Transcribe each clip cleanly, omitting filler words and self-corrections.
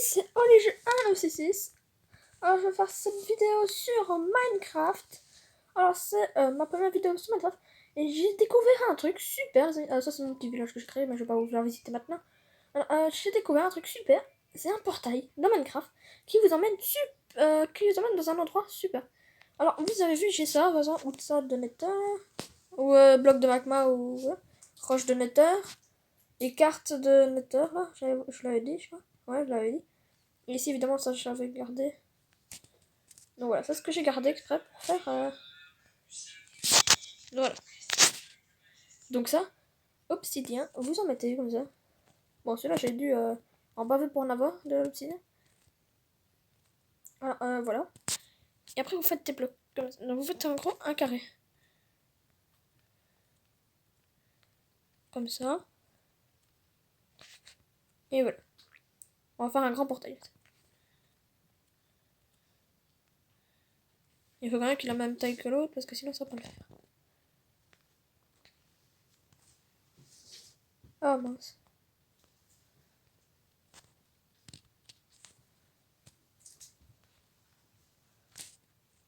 c'est OLG1EC6. Alors je vais faire cette vidéo sur Minecraft. Alors c'est ma première vidéo sur Minecraft. Et j'ai découvert un truc super. Ça c'est mon petit village que j'ai créé, mais je vais pas vous faire visiter maintenant. Alors, j'ai découvert un truc super. C'est un portail dans Minecraft qui vous emmène dans un endroit super. Alors vous avez vu, j'ai ça, par exemple, ou ça de Nether, ou bloc de magma, ou roche de Nether, et carte de Nether, là, je l'avais dit, je crois. Ouais, je l'avais dit. Et ici, évidemment, ça, j'avais gardé. Donc voilà, c'est ce que j'ai gardé exprès pour faire. Voilà. Donc ça, obsidien, vous en mettez comme ça. Bon, celui-là, j'ai dû en baver pour en avoir de l'obsidien. Voilà. Et après, vous faites des blocs comme ça. Donc vous faites en gros un carré. Comme ça. Et voilà. On va faire un grand portail. Il faut quand même qu'il ait la même taille que l'autre parce que sinon ça va pas le faire. Ah mince.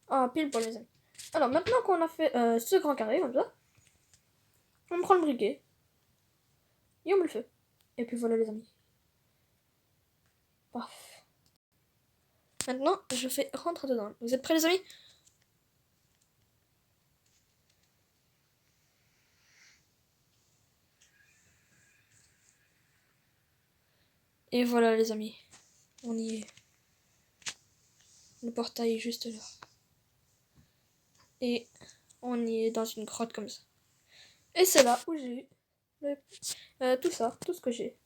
Ah, pile pour les amis. Alors maintenant qu'on a fait ce grand carré comme ça, on prend le briquet et on met le feu. Et puis voilà les amis. Paf. Maintenant, je fais rentrer dedans. Vous êtes prêts les amis? Et voilà les amis. On y est. Le portail est juste là. Et on y est dans une grotte comme ça. Et c'est là où j'ai tout ça, tout ce que j'ai.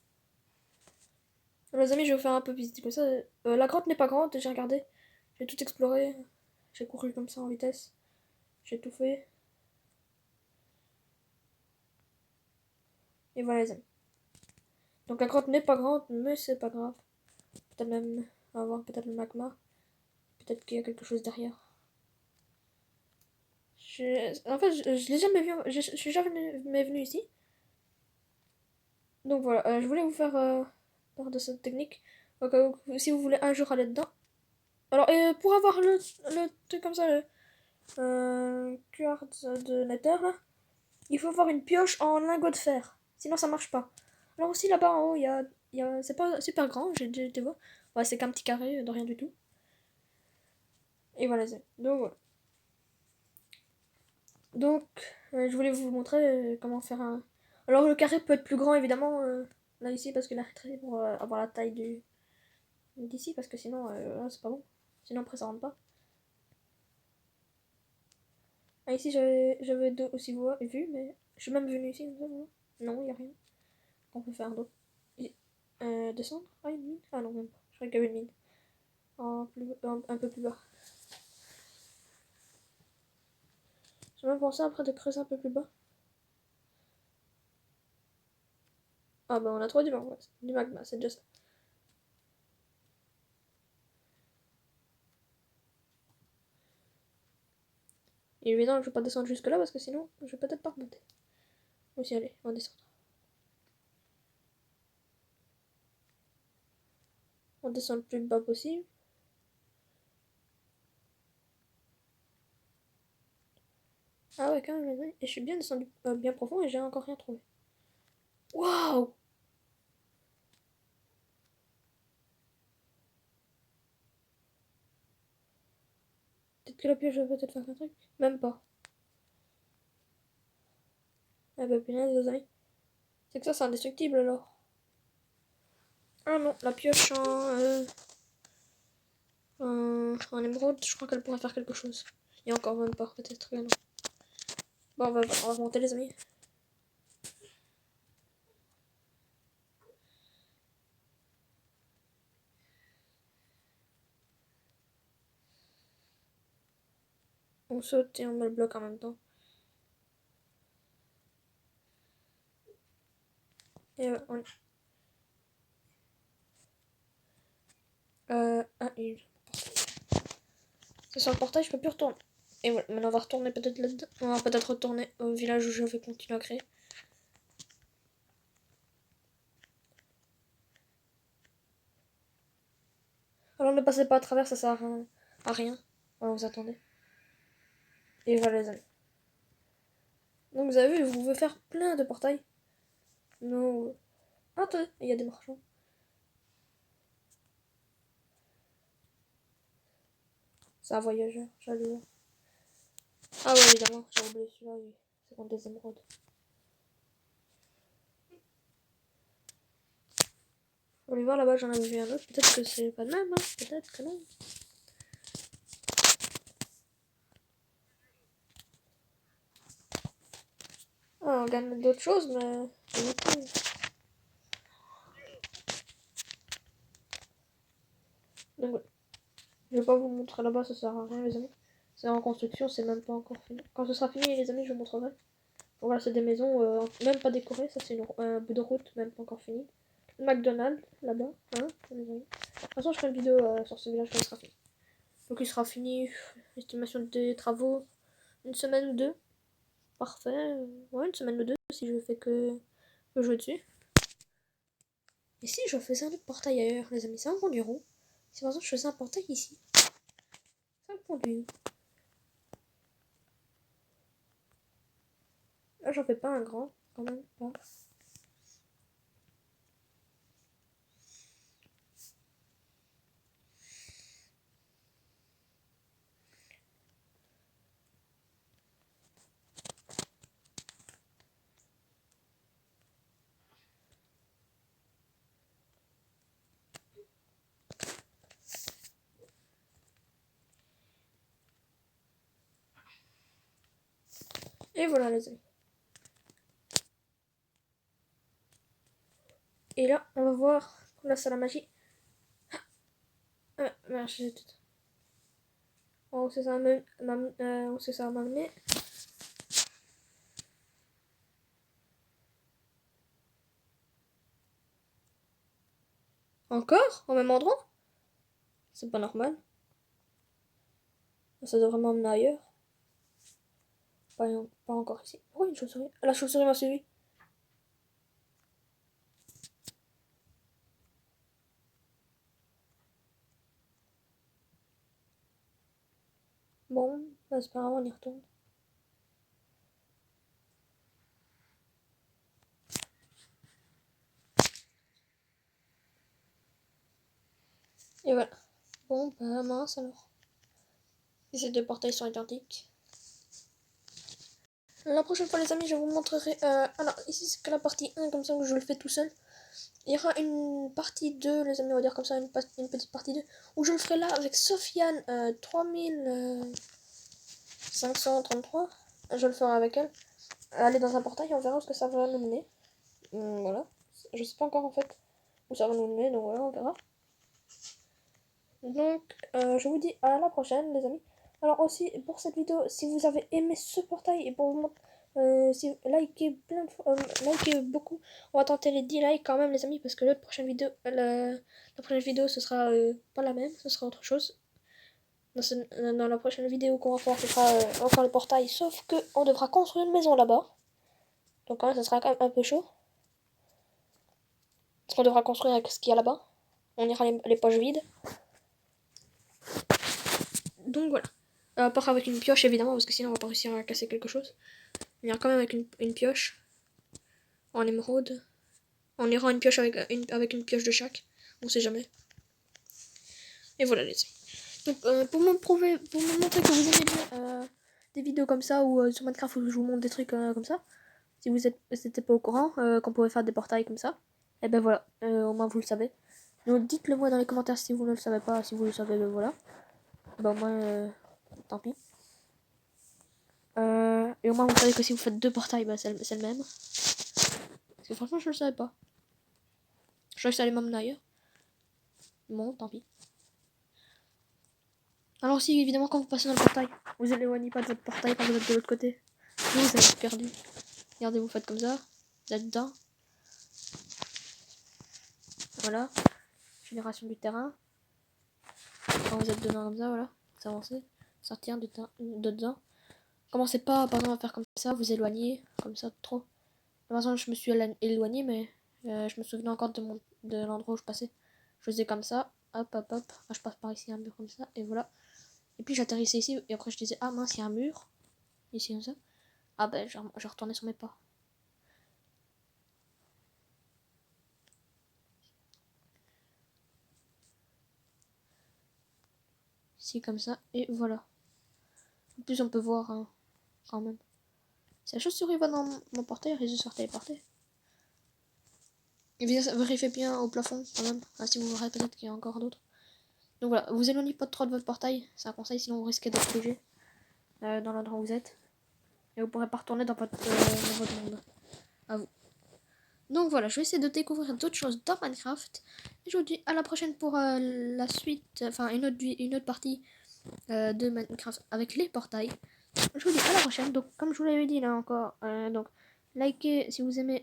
Les amis, je vais vous faire un peu visiter comme ça. La grotte n'est pas grande, j'ai regardé. J'ai tout exploré. J'ai couru comme ça en vitesse. J'ai tout fait. Et voilà les amis. Donc la grotte n'est pas grande, mais c'est pas grave. Peut-être même avoir peut-être le magma. Peut-être qu'il y a quelque chose derrière. En fait, je l'ai jamais vu. Je suis jamais venu ici. Donc voilà, je voulais vous faire part de cette technique. Donc, si vous voulez un jour aller dedans. Alors, pour avoir le truc comme ça, le quartz de Nether, là, il faut avoir une pioche en lingot de fer. Sinon, ça marche pas. Alors aussi, là-bas en haut, c'est pas super grand, j'ai déjà été voir. Ouais, c'est qu'un petit carré de rien du tout. Et voilà, donc voilà. Donc, je voulais vous montrer comment faire un... Alors, le carré peut être plus grand, évidemment, là, ici, parce qu'il a très pour avoir la taille d'ici, parce que sinon, là, c'est pas bon. Sinon, après, ça rentre pas. Ah, ici, j'avais aussi vu, mais je suis même venu ici. Non, il n'y a rien. On peut faire d'autre. Descendre? Ah, une mine? Ah non, même pas. Je croyais qu'il y avait une mine. Un peu plus bas. J'ai même pensé après de creuser un peu plus bas. Ah bah on a trouvé du magma, c'est déjà ça. Et évidemment, je vais pas descendre jusque là parce que sinon, je vais peut-être pas remonter. Aussi, allez, on va descendre. On descend le plus bas possible. Ah ouais, quand même, et je suis bien descendu bien profond et j'ai encore rien trouvé. Waouh! Peut-être que la pioche va peut-être faire un truc. Même pas. Ah bah punaise, les amis. C'est que ça, c'est indestructible alors. Ah non, la pioche en émeraude, je crois qu'elle pourrait faire quelque chose. Et encore même pas, peut-être que non. Bon, on va remonter les amis. On saute et on met le bloc en même temps. Et on... il... C'est sur le portail, je peux plus retourner. Et voilà, maintenant on va retourner peut-être là-dedans. On va peut-être retourner au village où je vais continuer à créer. Alors ne passez pas à travers, ça sert à rien. Voilà, vous attendez. Et voilà les amis. Donc vous avez vu, vous pouvez faire plein de portails. Non. Attendez, il y a des marchands. C'est un voyageur, j'allais. Ah ouais, évidemment, j'ai oublié celui-là, c'est contre des émeraudes. On va aller voir là-bas, j'en avais vu un autre. Peut-être que c'est pas le même, hein. Peut-être que non. Ah, on gagne d'autres choses, mais c'est inutile. Donc voilà. Je vais pas vous montrer là-bas, ça sert à rien les amis. C'est en construction, c'est même pas encore fini. Quand ce sera fini les amis, je vous montrerai. Donc voilà, c'est des maisons, même pas décorées, ça c'est un bout de route, même pas encore fini. Le McDonald's, là-bas, hein, les amis. De toute façon, je ferai une vidéo sur ce village quand il sera fini. Donc il sera fini, estimation des travaux, une semaine ou deux. Parfait, ouais, une semaine ou deux si je fais que jouer dessus. Et si je faisais un autre portail ailleurs, les amis, ça me conduit où? Si par exemple je faisais un portail ici, ça me conduit où? Là, j'en fais pas un grand, quand même pas. Et voilà, les amis. Et là, on va voir. Là, c'est la magie. Merde, j'ai tout. Oh, c'est ça, c'est ça, m'amener. Encore? Au même endroit? C'est pas normal. Ça devrait m'emmener ailleurs. Pas encore ici. Oh, une chauve-souris. La chauve-souris m'a suivi. Bon, bah, c'est pas grave, on y retourne. Et voilà. Bon, bah mince alors. Et ces deux portails sont identiques. La prochaine fois les amis, je vous montrerai... alors ici c'est que la partie 1, comme ça que je le fais tout seul. Il y aura une partie 2, les amis, on va dire comme ça, une petite partie 2, où je le ferai là avec Sofiane 3533. Je le ferai avec elle. Aller dans un portail, on verra ce que ça va nous mener. Voilà. Je sais pas encore en fait où ça va nous mener, donc voilà, on verra. Donc, je vous dis à la prochaine, les amis. Alors aussi, pour cette vidéo, si vous avez aimé ce portail, et pour vous montrer, si likez plein de fois, likez beaucoup. On va tenter les 10 likes quand même, les amis, parce que la prochaine vidéo, ce sera pas la même, ce sera autre chose. Dans la prochaine vidéo qu'on va faire, ce sera encore le portail, sauf que on devra construire une maison là-bas. Donc quand même, ça sera quand même un peu chaud. Parce qu'on devra construire avec ce qu'il y a là-bas. On ira les poches vides. Donc voilà. À part avec une pioche évidemment, parce que sinon on va pas réussir à casser quelque chose. On ira quand même avec une pioche. En émeraude. On ira une pioche avec une pioche de chaque. On sait jamais. Et voilà les amis. Donc pour me montrer que vous aimez bien des vidéos comme ça, ou sur Minecraft où je vous montre des trucs comme ça. Si vous n'étiez pas au courant qu'on pouvait faire des portails comme ça. Et ben voilà, au moins vous le savez. Donc dites-le moi dans les commentaires si vous ne le savez pas. Si vous le savez, ben voilà. Ben moi, tant pis. Et au moins vous savez que si vous faites deux portails, bah, c'est le même. Parce que franchement je le savais pas. Je croyais que ça allait m'emmener ailleurs. Bon, tant pis. Alors si évidemment quand vous passez dans le portail, vous éloignez pas de votre portail quand vous êtes de l'autre côté. Sinon vous allez être perdu. Regardez, vous faites comme ça. Vous êtes dedans. Voilà. Génération du terrain. Quand vous êtes dedans comme ça, voilà. Vous avancez. Sortir de dedans. Commencez pas par exemple à faire comme ça, vous éloignez. Comme ça, trop. De toute façon je me suis éloigné, mais je me souvenais encore de l'endroit où je passais. Je faisais comme ça. hop, hop, hop. Ah, je passe par ici, un mur comme ça, et voilà. Et puis j'atterrissais ici, et après je disais, ah mince, il y a un mur. Ici comme ça. Ah ben, je retournais sur mes pas. Ici comme ça, et voilà. En plus, on peut voir hein, quand même. Si la chauve-souris va dans mon portail, elle risque de se téléporter. Et vérifiez bien au plafond quand même. Ah, si vous verrez peut-être qu'il y a encore d'autres. Donc voilà, vous éloignez pas trop de votre portail, c'est un conseil, sinon vous risquez d'être piégé dans l'endroit où vous êtes. Et vous pourrez pas retourner dans votre monde. À vous. Donc voilà, je vais essayer de découvrir d'autres choses dans Minecraft. Et je vous dis à la prochaine pour la suite, enfin une autre partie de Minecraft avec les portails. Je vous dis à la prochaine. Donc comme je vous l'avais dit là encore, donc likez si vous aimez.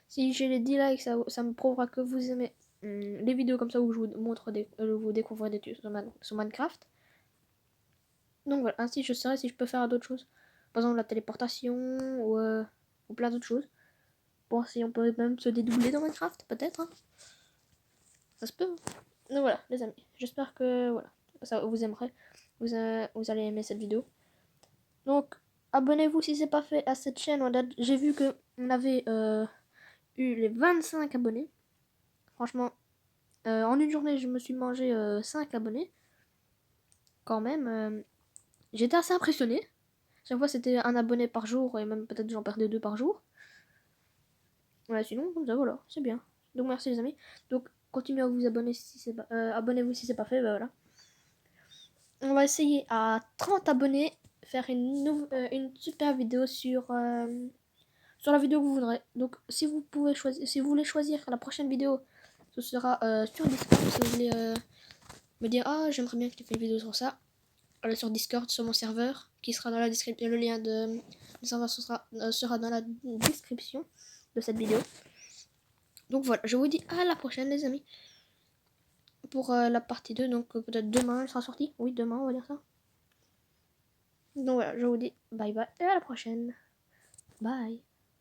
Si j'ai les 10 likes, ça me prouvera que vous aimez les vidéos comme ça où je vous montre vous découvrez des tutos sur Minecraft. Donc voilà, ainsi je saurai si je peux faire d'autres choses. Par exemple la téléportation ou plein d'autres choses. Bon, si on peut même se dédoubler dans Minecraft, peut-être. Hein. Ça se peut. Donc voilà, les amis. J'espère que voilà, ça vous aimerez. Vous allez aimer cette vidéo. Donc, abonnez-vous si c'est pas fait à cette chaîne. J'ai vu que on avait eu les 25 abonnés. Franchement, en une journée, je me suis mangé 5 abonnés. Quand même, j'étais assez impressionné. Chaque fois, c'était un abonné par jour et même peut-être j'en perdais 2 par jour. Ouais, sinon, comme ça, voilà, c'est bien. Donc, merci les amis. Donc, continuez à vous abonner si c'est pas, abonnez-vous si c'est pas fait, bah voilà. On va essayer à 30 abonnés faire une super vidéo sur la vidéo que vous voudrez. Donc, si vous voulez choisir la prochaine vidéo, ce sera sur Discord. Si vous voulez me dire, ah, j'aimerais bien que tu fasses une vidéo sur ça, sur Discord, sur mon serveur, qui sera dans la description. Le lien du serveur sera dans la description de cette vidéo. Donc voilà, je vous dis à la prochaine, les amis, pour la partie 2. Donc peut-être demain, elle sera sortie. Oui, demain, on va dire ça. Donc voilà, je vous dis bye bye et à la prochaine. Bye.